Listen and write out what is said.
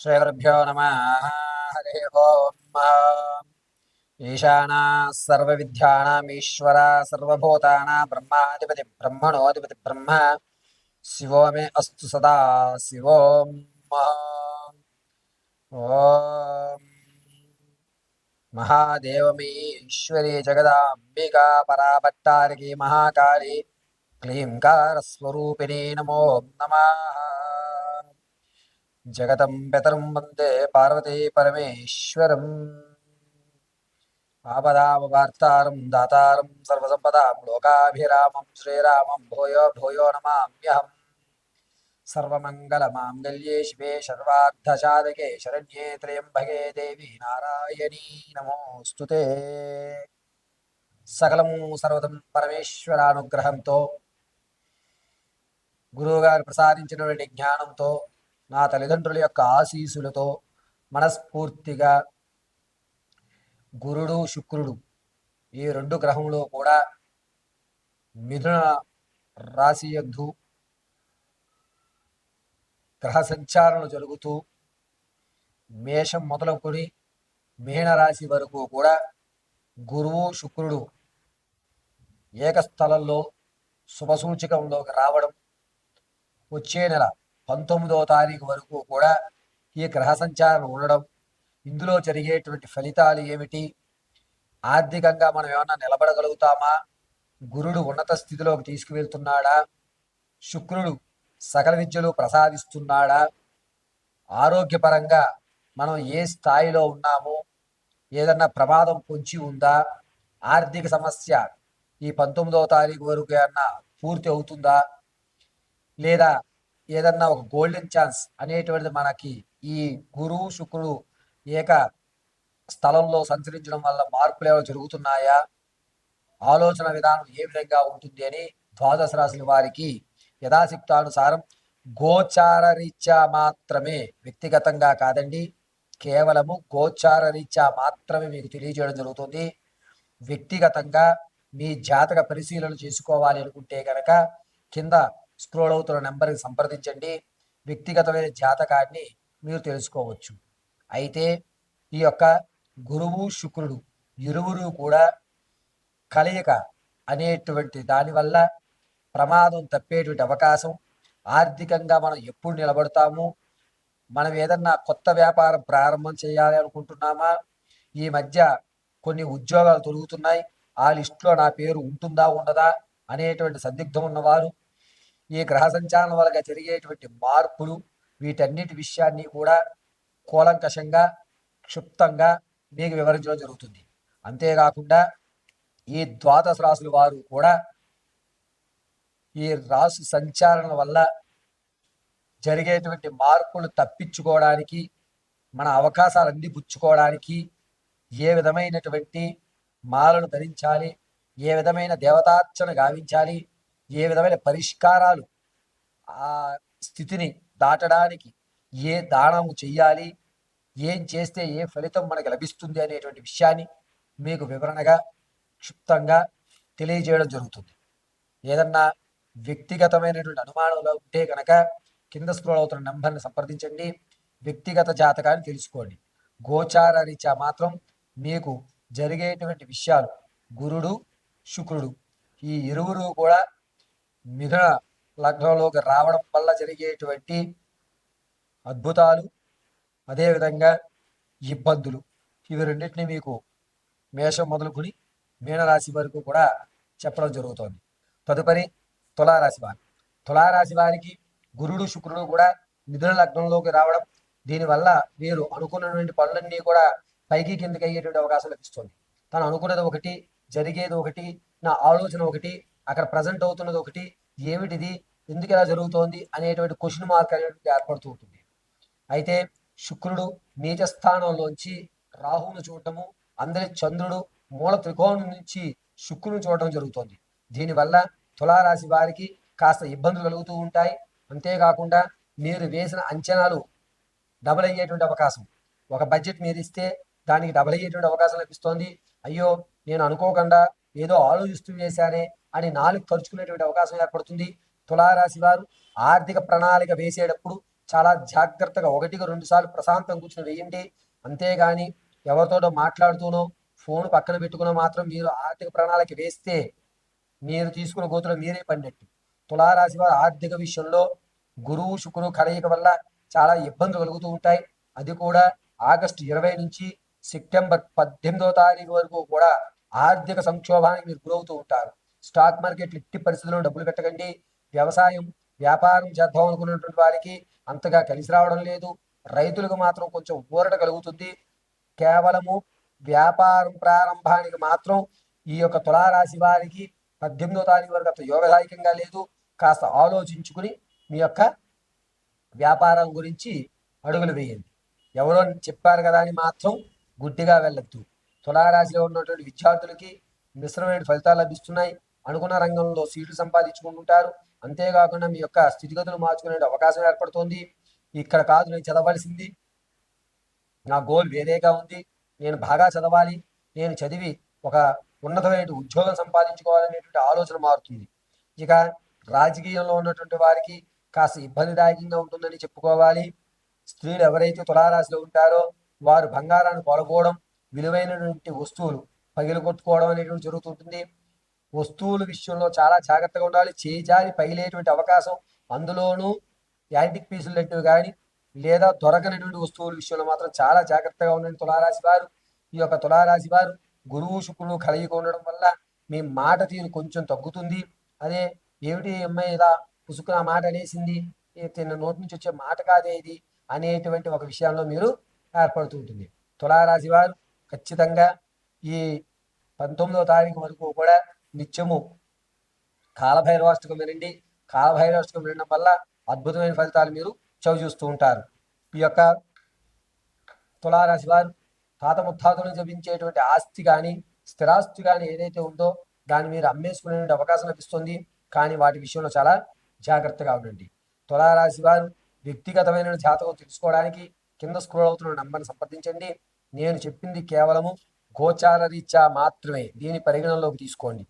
శ్రీగురుభ్యో నమ. హరి ఓం. ఈశానా సర్వవిద్యానామీశ్వర సర్వభూతానాం బ్రహ్మాధిపతి బ్రహ్మణోధిపతి బ్రహ్మ శివో మే అస్తు సదా శివోం. ఓం మహాదేవమీశ్వరీ జగదాంబికా పరాభట్టారికీ మహాకాళీ క్లీంకారస్వరూపిణీ నమో నమః. జగతం పితరం వందే పార్వతీ పరమేశ్వరం. ఆపదామవార్తారం దాతారం సర్వసంపదాం లోకాభిరామం శ్రీరామం భూయో భూయో నమామ్యహం. సర్వమంగళమాంగళ్యే శివే సర్వార్థసాధకే శరణ్యే త్ర్యంబకే దేవి నారాయణీ నమోస్తుతే. సకలము సర్వతం పరమేశ్వరానుగ్రహంతో గురువుగారు ప్రసాదించినటువంటి జ్ఞానంతో నా తల్లిదండ్రుల యొక్క ఆశీస్సులతో మనస్ఫూర్తిగా గురుడు శుక్రుడు ఈ రెండు గ్రహంలో కూడా మిథున రాశి యందు గ్రహ సంచారణలు జరుగుతూ మేషం మొదలుకొని మీనరాశి వరకు కూడా గురువు శుక్రుడు ఏకస్థలంలో శుభసూచకంలోకి రావడం, వచ్చే నెల 19వ తారీఖు వరకు కూడా ఈ గ్రహ సంచారం ఉండడం, ఇందులో జరిగేటువంటి ఫలితాలు ఏమిటి, ఆర్థికంగా మనం ఏమన్నా నిలబడగలుగుతామా, గురుడు ఉన్నత స్థితిలోకి తీసుకువెళ్తున్నాడా, శుక్రుడు సకల విద్యలు ప్రసాదిస్తున్నాడా, ఆరోగ్యపరంగా మనం ఏ స్థాయిలో ఉన్నామో, ఏదన్నా ప్రమాదం పొంచి ఉందా, ఆర్థిక సమస్య ఈ 19వ తారీఖు వరకు ఏమన్నా పూర్తి అవుతుందా, లేదా ఏదన్నా ఒక గోల్డెన్ ఛాన్స్ అనేటువంటిది మనకి ఈ గురువు శుక్రుడు ఏక స్థలంలో సంచరించడం వల్ల మార్పులు ఏమైనా జరుగుతున్నాయా, ఆలోచన విధానం ఏ విధంగా ఉంటుంది అని ద్వాదశ రాశుల వారికి యథాశక్తానుసారం గోచార రీత్యా మాత్రమే, వ్యక్తిగతంగా కాదండి, కేవలము గోచార రీత్యా మాత్రమే మీకు తెలియజేయడం జరుగుతుంది. వ్యక్తిగతంగా మీ జాతక పరిశీలన చేసుకోవాలి అనుకుంటే కనుక కింద స్క్రోల్ అవుతున్న నెంబర్కి సంప్రదించండి. వ్యక్తిగతమైన జాతకాన్ని మీరు తెలుసుకోవచ్చు. అయితే ఈ యొక్క గురువు శుక్రుడు ఇరువురు కూడా కలయిక అనేటువంటి దానివల్ల ప్రమాదం తప్పేటువంటి అవకాశం, ఆర్థికంగా మనం ఎప్పుడు నిలబడతాము, మనం ఏదన్నా కొత్త వ్యాపారం ప్రారంభం చేయాలి అనుకుంటున్నామా, ఈ మధ్య కొన్ని ఉద్యోగాలు తొలుగుతున్నాయి, ఆ లిస్టులో నా పేరు ఉంటుందా ఉండదా అనేటువంటి సందిగ్ధం ఉన్నవారు, ఈ గ్రహ సంచారం వల్ల జరిగేటువంటి మార్పులు, వీటన్నిటి విషయాన్ని కూడా కూలంకషంగా క్షుప్తంగా మీకు వివరించడం జరుగుతుంది. అంతేకాకుండా ఈ ద్వాదశ రాశుల వారు కూడా ఈ రాశి సంచారణ వల్ల జరిగేటువంటి మార్పులు తప్పించుకోవడానికి, మన అవకాశాలన్నీ పుచ్చుకోవడానికి ఏ విధమైనటువంటి మాలను ధరించాలి, ఏ విధమైన దేవతార్చన గావించాలి, ఏ విధమైన పరిష్కారాలు ఆ స్థితిని దాటడానికి ఏ దానము చెయ్యాలి, ఏం చేస్తే ఏ ఫలితం మనకు లభిస్తుంది అనేటువంటి విషయాన్ని మీకు వివరణగా క్షుప్తంగా తెలియజేయడం జరుగుతుంది. ఏదన్నా వ్యక్తిగతమైనటువంటి అనుమానంలో ఉంటే కనుక కింద స్క్రోల్ అవుతున్న నెంబర్ని సంప్రదించండి. వ్యక్తిగత జాతకాన్ని తెలుసుకోండి. గోచార రీత్యా మాత్రం మీకు జరిగేటువంటి విషయాలు, గురుడు శుక్రుడు ఈ ఇరువురు కూడా మిథున లగ్నంలోకి రావడం వల్ల జరిగేటువంటి అద్భుతాలు, అదేవిధంగా ఇబ్బందులు, ఇవి రెండింటినీ మీకు మేషం మొదలుకొని మీనరాశి వరకు కూడా చెప్పడం జరుగుతోంది. తదుపరి తులారాశి వారి. తులారాశి వారికి గురుడు శుక్రుడు కూడా మిథున లగ్నంలోకి రావడం, దీనివల్ల వీరు అనుకున్నటువంటి పనులన్నీ కూడా పైకి కిందకి అయ్యేటువంటి అవకాశం లభిస్తుంది. తను అనుకున్నది ఒకటి, జరిగేది ఒకటి, నా ఆలోచన ఒకటి, అక్కడ ప్రజెంట్ అవుతున్నది ఒకటి, ఏమిటిది, ఎందుకు ఇలా జరుగుతోంది అనేటువంటి క్వశ్చన్ మార్క్ అనేటువంటి ఏర్పడుతూ ఉంటుంది. అయితే శుక్రుడు నీచ స్థానంలోంచి రాహువును చూడటము, అందరి చంద్రుడు మూల త్రికోణం నుంచి శుక్రుని చూడటం జరుగుతుంది. దీనివల్ల తులారాశి వారికి కాస్త ఇబ్బందులు కలుగుతూ ఉంటాయి. అంతేకాకుండా మీరు వేసిన అంచనాలు డబల్ అయ్యేటువంటి అవకాశం, ఒక బడ్జెట్ మీరు ఇస్తే దానికి డబల్ అయ్యేటువంటి అవకాశం లభిస్తోంది. అయ్యో నేను అనుకోకుండా ఏదో ఆలోచిస్తూ వేశానే అని నాలుగు ఖర్చుకునేటువంటి అవకాశం ఏర్పడుతుంది. తులారాశి వారు ఆర్థిక ప్రణాళిక వేసేటప్పుడు చాలా జాగ్రత్తగా 1కి 2 సార్లు ప్రశాంతం కూర్చుని వేయండి. అంతేగాని ఎవరితోటో మాట్లాడుతూనో ఫోన్ పక్కన పెట్టుకునో మాత్రం మీరు ఆర్థిక ప్రణాళిక వేస్తే మీరు తీసుకున్న గోతులో మీరే పడినట్టు. తులారాశి వారు ఆర్థిక విషయంలో గురువు శుక్రుడు కలయిక వల్ల చాలా ఇబ్బందులు కలుగుతూ ఉంటాయి. అది కూడా ఆగస్టు 20 నుంచి సెప్టెంబర్ 18వ తారీఖు వరకు కూడా ఆర్థిక సంక్షోభానికి మీరు గురవుతూ ఉంటారు. స్టాక్ మార్కెట్లు ఎట్టి పరిస్థితుల్లో డబ్బులు పెట్టకండి. వ్యవసాయం వ్యాపారం చేద్దాం అనుకున్నటువంటి వారికి అంతగా కలిసి రావడం లేదు. రైతులకు మాత్రం కొంచెం ఊరట కలుగుతుంది. కేవలము వ్యాపారం ప్రారంభానికి మాత్రం ఈ యొక్క తులారాశి వారికి 18వ తారీఖు వరకు అంత యోగదాయకంగా లేదు. కాస్త ఆలోచించుకుని మీ యొక్క వ్యాపారం గురించి అడుగులు వేయండి. ఎవరో చెప్పారు కదా అని మాత్రం గుడ్డిగా వెళ్ళొద్దు. తులారాశిలో ఉన్నటువంటి విద్యార్థులకి మిశ్రమైన ఫలితాలు లభిస్తున్నాయి. అనుకున్న రంగంలో సీట్లు సంపాదించుకుంటుంటారు. అంతేకాకుండా మీ యొక్క స్థితిగతులు మార్చుకునే అవకాశం ఏర్పడుతుంది. ఇక్కడ కాదు నేను చదవలసింది, నా గోల్ వేరేగా ఉంది, నేను బాగా చదవాలి, నేను చదివి ఒక ఉన్నతమైన ఉద్యోగం సంపాదించుకోవాలనేటువంటి ఆలోచన మారుతుంది. ఇక రాజకీయంలో ఉన్నటువంటి వారికి కాస్త ఇబ్బందిదాయకంగా ఉంటుందని చెప్పుకోవాలి. స్త్రీలు ఎవరైతే తులారాశిలో ఉంటారో వారు బంగారాన్ని కొనుక్కోవడం, విలువైనటువంటి వస్తువులు పగిలగొట్టుకోవడం అనేటువంటి జరుగుతుంటుంది. వస్తువుల విషయంలో చాలా జాగ్రత్తగా ఉండాలి. చేజారి పగిలేటువంటి అవకాశం, అందులోనూ యాంటిక్ పీసులు లాంటివి కానీ లేదా దొరకనటువంటి వస్తువుల విషయంలో మాత్రం చాలా జాగ్రత్తగా ఉండండి తులారాశి వారు. ఈ యొక్క తులారాశి వారు గురువు శుక్రుడు కలయిక ఉండడం వల్ల మీ మాట తీరు కొంచెం తగ్గుతుంది. అదే ఏమిటి అమ్మాయి ఇలా పుసుకున మాట అనేసింది, తిన్న నోటి నుంచి వచ్చే మాట కాదే ఇది అనేటువంటి ఒక విషయంలో మీరు ఏర్పడుతుంటుంది. తులారాశి వారు ఖచ్చితంగా ఈ 19వ తారీఖు వరకు కూడా నిత్యము కాలభైరవాష్టకం వినండి. కాలభైరవాష్టకం వినడం వల్ల అద్భుతమైన ఫలితాలు మీరు చవిచూస్తూ ఉంటారు. ఈ యొక్క తులారాశి వారు తాత ముత్తాతలు జపించేటువంటి ఆస్తి కానీ స్థిరాస్తి కానీ ఏదైతే ఉందో దాన్ని మీరు అమ్మేసుకునే అవకాశం లభిస్తుంది. కానీ వాటి విషయంలో చాలా జాగ్రత్తగా ఉండండి. తులారాశి వారు వ్యక్తిగతమైన జాతకం తెలుసుకోవడానికి కింద స్క్రోల్ అవుతున్న నంబర్ని సంప్రదించండి. నేను చెప్పింది కేవలము గోచార రీత్యా మాత్రమే, దీని పరిగణనలోకి తీసుకోండి.